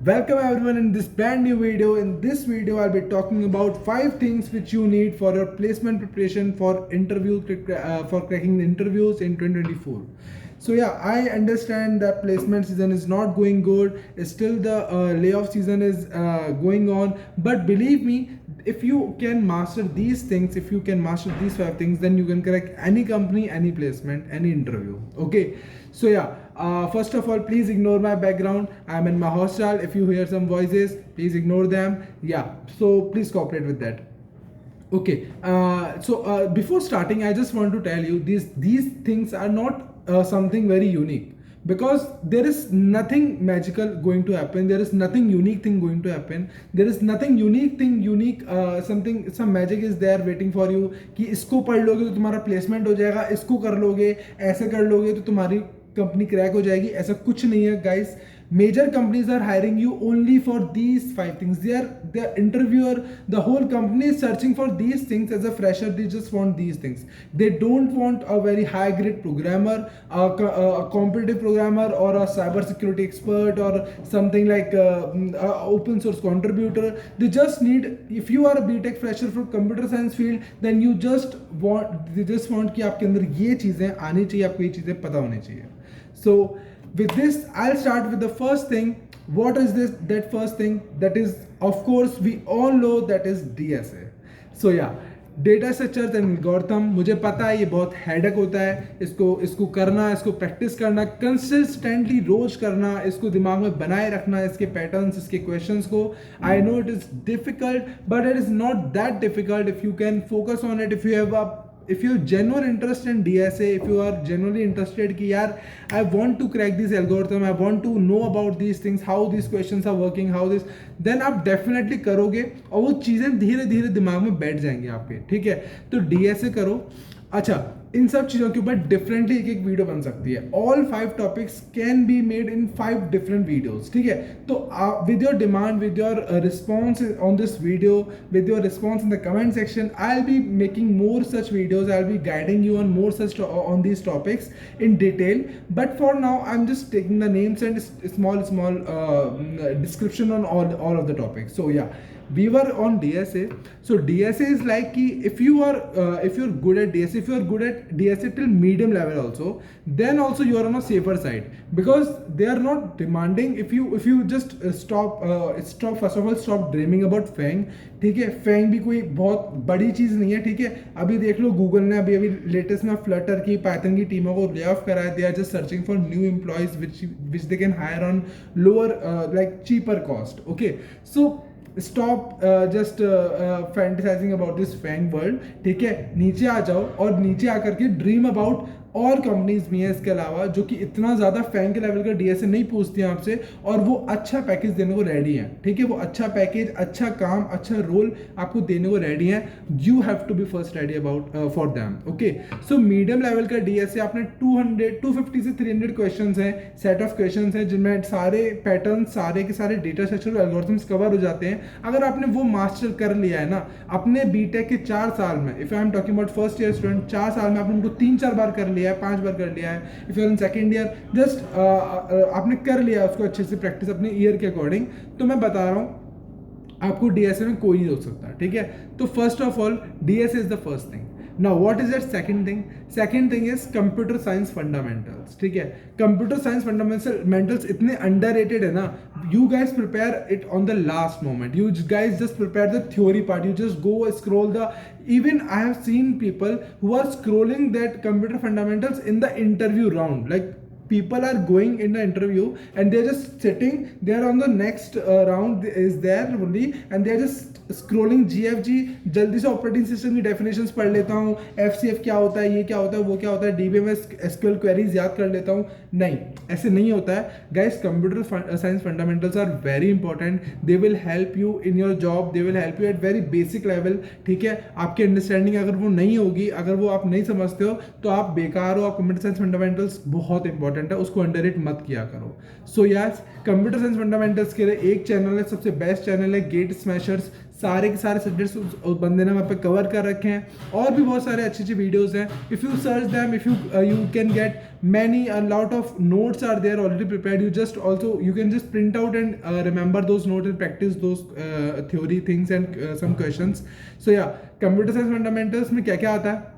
Welcome everyone in this brand new video. In this video, I'll be talking about 5 things which you need for your placement preparation for for cracking the interviews in 2024. So yeah, I understand that placement season is not going good. Still, the layoff season is going on. But believe me, if you can master these things, if you can master these 5 things, then you can crack any company, any placement, any interview. Okay. So yeah, first of all, please ignore my background. I'm in my hostel. If you hear some voices, please ignore them. Yeah. So please cooperate with that. Okay. Before starting, I just want to tell you these things are not something very unique, because there is nothing magical going to happen. There is nothing unique thing going to happen. There is nothing unique something, some magic is there waiting for you कि इसको पढ़ लोगे तो तुम्हारा placement हो जाएगा, इसको कर लोगे, ऐसे कर लोगे तो तुम्हारी कंपनी क्रैक हो जाएगी. ऐसा कुछ नहीं है guys. Major companies are hiring you only for these 5 things. They are interviewer, the whole company is searching for these things. As a fresher, they just want these things. They don't want a very high grade programmer, a competitive programmer, or a cyber security expert, or something like a open source contributor. They just need, if you are a BTech fresher from computer science field, then they just want कि आपके अंदर ये चीजें आनी चाहिए, आपको ये चीजें पता होनी चाहिए. So with this, I'll start with the first thing. What is this? That first thing, that is, of course, we all know that is DSA. So yeah, data structure and algorithm. मुझे पता है ये बहुत headache होता है. इसको करना, इसको प्रैक्टिस करना, कंसिस्टेंटली रोज करना, इसको दिमाग में बनाए रखना, इसके पैटर्न्स, इसके क्वेश्चंस को. I know it is difficult, but it is not that difficult if you can focus on it. If you have genuine interest in DSA, if you are genuinely interested कि यार I want to crack this algorithm, I want to know about these things, how these questions are working, how this, then आप definitely करोगे और वो चीज़ें धीरे धीरे दिमाग में बैठ जाएंगी आपके. ठीक है, तो DSA करो. अच्छा, इन सब चीज़ों के ऊपर डिफरेंटली एक वीडियो बन सकती है. All 5 topics can be made in 5 different videos. ठीक है, तो with your demand, with your response on this video, with your response in the comment section, I will be making more such videos. I will be guiding you on more such on these topics in detail. But for now I am just taking the names and small description on all of the topics. So yeah, we were on DSA. So DSA is like ki if you're good at DSA, if you're good at DSA till medium level also, then also you are on a safer side, because they are not demanding. If you just stop first of all, stop dreaming about FANG. ठीक है, FANG भी कोई बहुत बड़ी चीज़ नहीं है. ठीक है, अभी देख लो गूगल ने अभी लेटेस्ट में फ्लटर की, पाइथन की टीमों को ले ऑफ करा है. They are just searching for new employees which they can hire on lower like cheaper cost. Okay, so stop just fantasizing about this FAANG world. ठीक है, नीचे आ जाओ और नीचे आकर के ड्रीम अबाउट और कंपनीज भी हैं इसके अलावा जो कि इतना ज़्यादा फैंग के लेवल का डीएसए नहीं पूछती हैं आपसे, और वो अच्छा पैकेज देने को रेडी हैं. ठीक है, वो अच्छा पैकेज, अच्छा काम, अच्छा रोल आपको देने को रेडी हैं. You have to be first ready about for them. Okay, so medium level का डीएसए आपने 250 से 300 क्वेश्चन हैं, सेट ऑफ क्वेश्चन हैं जिनमें सारे पैटर्न, सारे के सारे डेटा स्ट्रक्चर और एल्गोरिथम्स कवर हो जाते हैं. अगर आपने वो मास्टर कर लिया है ना अपने बीटेक के 4 साल में, if I am talking about first year student, 4 साल में आपने उनको 3-4 बार कर लिया है, 5 बार कर लिया है. If you are in second year, just आपने कर लिया उसको अच्छे से प्रैक्टिस अपने ईयर के अकॉर्डिंग, तो मैं बता रहा हूँ आपको डीएसए में कोई नहीं रोक सकता. ठीक है, तो first of all DSA is the first thing. Now what is that second thing? Second thing is computer science fundamentals. ठीक है, computer science fundamentals इतने underrated है ना. You guys prepare it on the last moment. You guys just prepare the theory part. You just go scroll the. Even I have seen people who are scrolling that computer fundamentals in the interview round. Like people are going in the interview and they're just sitting. They are on the next round is there only, and they're just scrolling GFG. जल्दी से operating system की definitions पढ़ लेता हूँ, FCF क्या होता है, ये क्या होता है, वो क्या होता है, DBMS SQL क्वेरीज याद कर लेता हूँ. नहीं, ऐसे नहीं होता है guys. Computer science fundamentals are very important. They will help you in your job, they will help you at very basic level. ठीक है, आपकी अंडरस्टैंडिंग अगर वो नहीं होगी, अगर वो आप नहीं समझते हो, तो आप बेकार हो. कंप्यूटर साइंस फंडामेंटल्स बहुत इंपॉर्टेंट है, उसको अंडररेट मत किया करो. So yes, computer science fundamentals के लिए एक चैनल है, सबसे बेस्ट चैनल है, गेट स्मैशर्स. सारे के सारे सब्जेक्ट्स उस बंदे ने वहाँ पे कवर कर रखे हैं, और भी बहुत सारे अच्छी अच्छी वीडियोज़ हैं. If you search them, if you can get many, a lot of notes are there already prepared. You can just print out and remember those notes and practice those theory things and some questions. So yeah, computer science fundamentals में क्या क्या आता है?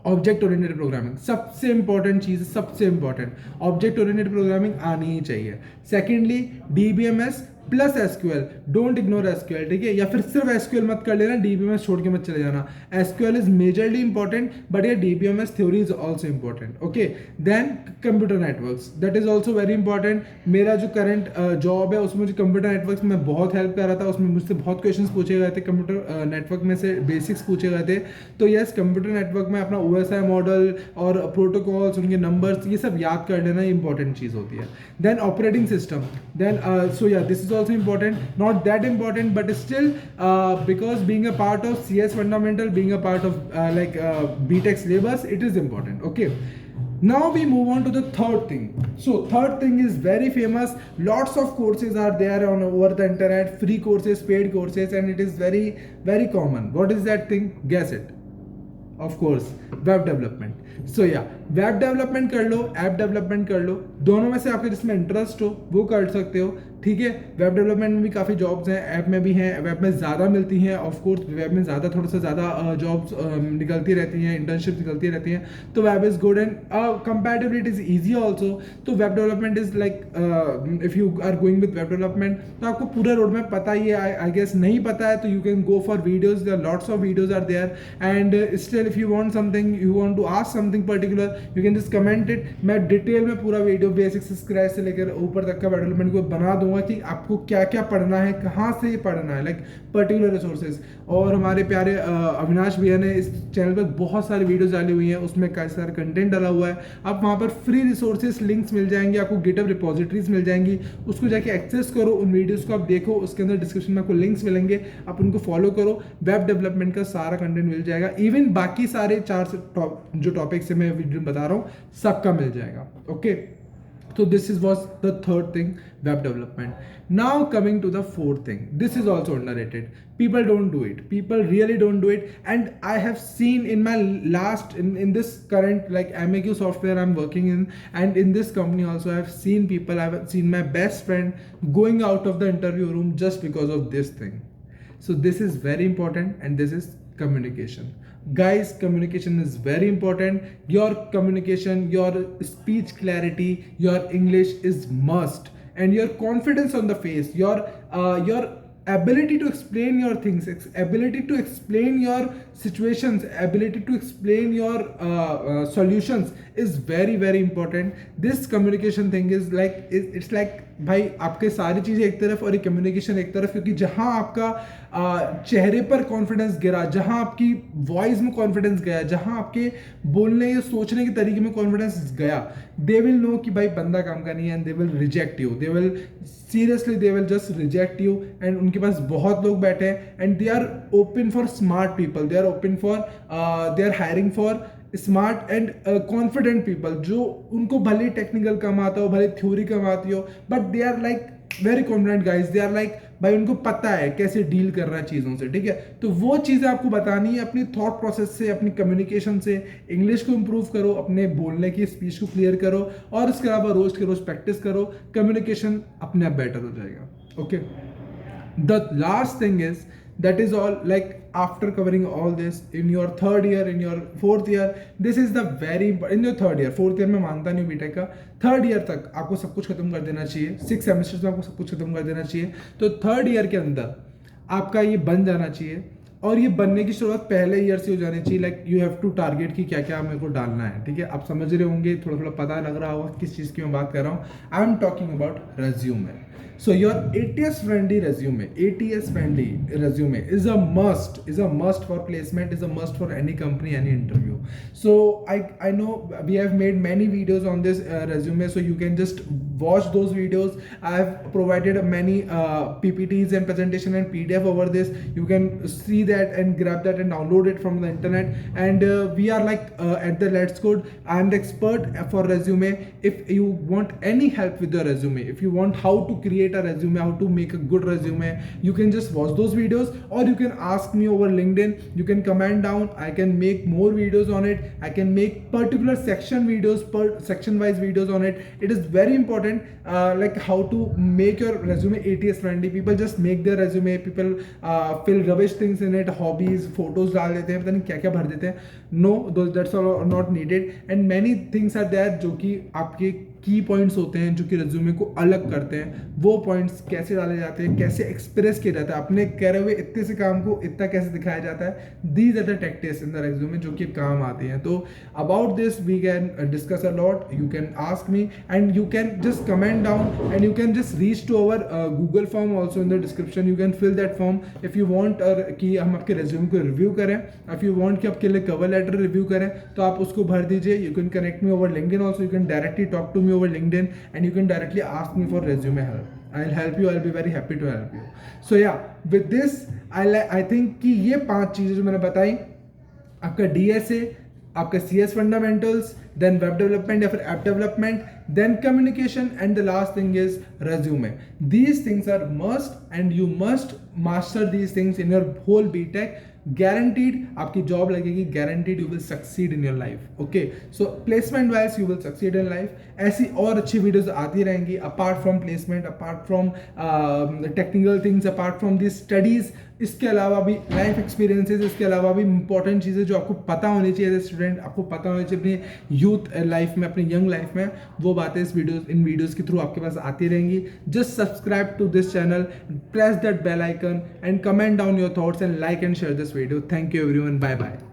Object oriented programming सबसे important चीज़, सबसे important object oriented programming आनी ही चाहिए. Secondly DBMS plus SQL, don't ignore SQL, ठीक है, या फिर सिर्फ SQL मत कर लेना, DBMS छोड़ के मत चले जाना. SQL is majorly important, but ये DBMS theory is also important. Okay, then computer networks, that is also very important. मेरा जो करंट जॉब है उसमें मुझे कंप्यूटर नेटवर्क्स में बहुत हेल्प कर रहा था. उसमें मुझसे बहुत क्वेश्चंस पूछे गए थे, कंप्यूटर नेटवर्क में से बेसिक्स पूछे गए थे. तो यस, कंप्यूटर नेटवर्क में अपना OSI मॉडल और प्रोटोकॉल्स, उनके नंबर्स, ये सब याद कर लेना इंपॉर्टेंट चीज़ होती है. Then operating system, then so yeah this is also important, not that important, but still because being a part of CS fundamental, being a part of BTech syllabus, it is important. Okay, now we move on to the third thing. So third thing is very famous. Lots of courses are there on over the internet, free courses, paid courses, and it is very very common. What is that thing? Guess it. Of course, web development. So yeah web development कर लो, app development कर लो, दोनों में से आपके जिसमें interest हो वो कर सकते हो. ठीक है, वेब डेवलपमेंट में भी काफ़ी जॉब्स हैं, ऐप में भी हैं. वेब में ज़्यादा मिलती हैं, ऑफ कोर्स वेब में ज़्यादा, थोड़ा सा ज़्यादा जॉब्स निकलती रहती हैं, इंटर्नशिप निकलती रहती हैं. तो web is good and compatibility is easy also. तो web development is like if you are going with web development तो आपको पूरा रोड मैप पता ही है. आई गेस नहीं पता है तो you can go for videos, there lots of videos are there. And still if you want something, you want to ask something particular, you can just comment it. मैं detail में पूरा video basic से scratch से लेकर ऊपर तक का web development को बना दूंगा कि आपको क्या क्या पढ़ना है, कहाँ से पढ़ना है, लाइक पर्टिकुलर रिसोर्सेज. और हमारे प्यारे अविनाश भैया ने इस चैनल पर बहुत सारी वीडियोस डाली हुई हैं, उसमें काफ़ी सारा कंटेंट डाला हुआ है. आप वहाँ पर फ्री रिसोर्सेज लिंक्स मिल जाएंगे, आपको गिटहब रिपोजिटरीज मिल जाएंगी, उसको जाके एक्सेस करो, उन वीडियोस को आप देखो, उसके अंदर डिस्क्रिप्शन में आपको लिंक्स मिलेंगे, आप उनको फॉलो करो. वेब डेवलपमेंट का सारा कंटेंट मिल जाएगा. इवन बाकी सारे 4 जो टॉपिक्स है मैं वीडियो बता रहा हूँ सबका मिल जाएगा. Okay, so this was the third thing, web development. Now coming to the fourth thing, this is also underrated. People don't do it, people really don't do it. And I have seen in my in this current like MAQ software I'm working in, and in this company also I've seen my best friend going out of the interview room just because of this thing. So this is very important, and this is communication. Guys, communication is very important. Your communication, your speech clarity, your English is must, and your confidence on the face, your ability to explain your things, ability to explain your situations, ability to explain your solutions is very very important. This communication thing is like, it's like भाई आपके सारी चीज़ें एक तरफ और ये communication एक तरफ, क्योंकि जहाँ आपका चेहरे पर कॉन्फिडेंस गिरा, जहाँ आपकी वॉइस में कॉन्फिडेंस गया, जहाँ आपके बोलने या सोचने के तरीके में कॉन्फिडेंस गया, दे विल नो कि भाई बंदा काम का नहीं है, and they will reject you. They will seriously, they will just reject you. And उनके पास बहुत लोग बैठे हैं, and they are open for smart people, they are open for, they are hiring for smart and confident people, जो उनको भले technical कम आता हो, भले थ्योरी कम आती हो, but they are like very confident guys. They are like भाई उनको पता है कैसे डील करना है चीज़ों से. ठीक है, तो वो चीज़ें आपको बतानी है अपनी थॉट प्रोसेस से, अपनी कम्युनिकेशन से. इंग्लिश को इम्प्रूव करो, अपने बोलने की स्पीच को क्लियर करो, और इसके अलावा रोज के रोज प्रैक्टिस करो. कम्युनिकेशन अपने आप बेटर हो जाएगा. Okay, the last thing is, that is all, like after covering all this in your third year, in your fourth year, this is the very in your third year, fourth year में मानता नहीं BTech का, third year तक आपको सब कुछ खत्म कर देना चाहिए. 6 सेमेस्टर्स में आपको सब कुछ खत्म कर देना चाहिए. तो थर्ड ईयर के अंदर आपका ये बन जाना चाहिए, और ये बनने की शुरुआत पहले ईयर से हो जानी चाहिए. Like you have to target कि क्या क्या मेरे को डालना है. ठीक है, आप समझ रहे होंगे, थोड़ा थोड़ा पता लग रहा होगा किस चीज़ की मैं बात कर रहा हूँ. I am talking about resume. So your ATS friendly resume is a must for placement, is a must for any company, any interview. So I know we have made many videos on this resume, so you can just watch those videos. I have provided many PPTs and presentation and PDF over this. You can see that and grab that and download it from the internet. And we are like at the Let's Code, I am the expert for resume. If you want any help with your resume, if you want how to create create a resume, how to make a good resume, you can just watch those videos, or you can ask me over LinkedIn. You can comment down, I can make more videos on it. I can make particular section videos, per section wise videos on it. It is very important, like how to make your resume ATS friendly. People just make their resume, people fill rubbish things in it, hobbies, photos डाल देते हैं, पता नहीं क्या क्या भर देते हैं. No, that's all not needed. And many things are there जो कि आपके की पॉइंट्स होते हैं जो कि रेज्यूमे को अलग करते हैं. वो पॉइंट्स कैसे डाले जाते हैं, कैसे एक्सप्रेस किया जाता है, अपने करे हुए इतने से काम को इतना कैसे दिखाया जाता है. These are the tactics in the resume जो कि काम आते हैं. तो about this we can discuss a lot. You can ask me and you can just comment down and you can just reach to our Google form also in the description. You can fill that form if you want कि हम आपके resume को review करें. If you want कि आपके लिए cover letter review करें तो आप उसको भर दीजिए. You can connect me over LinkedIn also. You can directly talk to me over LinkedIn and you can directly ask me for resume help. I'll help you. I'll be very happy to help you. So yeah, with this I think कि ये 5 चीजें जो मैंने बताई, आपका DSA, आपका CS fundamentals, then web development या फिर app development, then communication, and the last thing is resume. These things are must and you must master these things in your whole BTech. guaranteed आपकी job लगेगी, guaranteed you will succeed in your life. Okay, so placement wise you will succeed in life. ऐसी और अच्छी videos आती रहेंगी apart from placement, apart from technical things, apart from these studies. इसके अलावा भी लाइफ एक्सपीरियंसेस, इसके अलावा भी इंपॉर्टेंट चीज़ें जो आपको पता होनी चाहिए एज ए स्टूडेंट, आपको पता होनी चाहिए अपनी यूथ लाइफ में, अपनी यंग लाइफ में, वो बातें इन वीडियोस के थ्रू आपके पास आती रहेंगी. Just subscribe to this channel, press that bell icon and comment down your thoughts and like and share this video. Thank you everyone. Bye bye.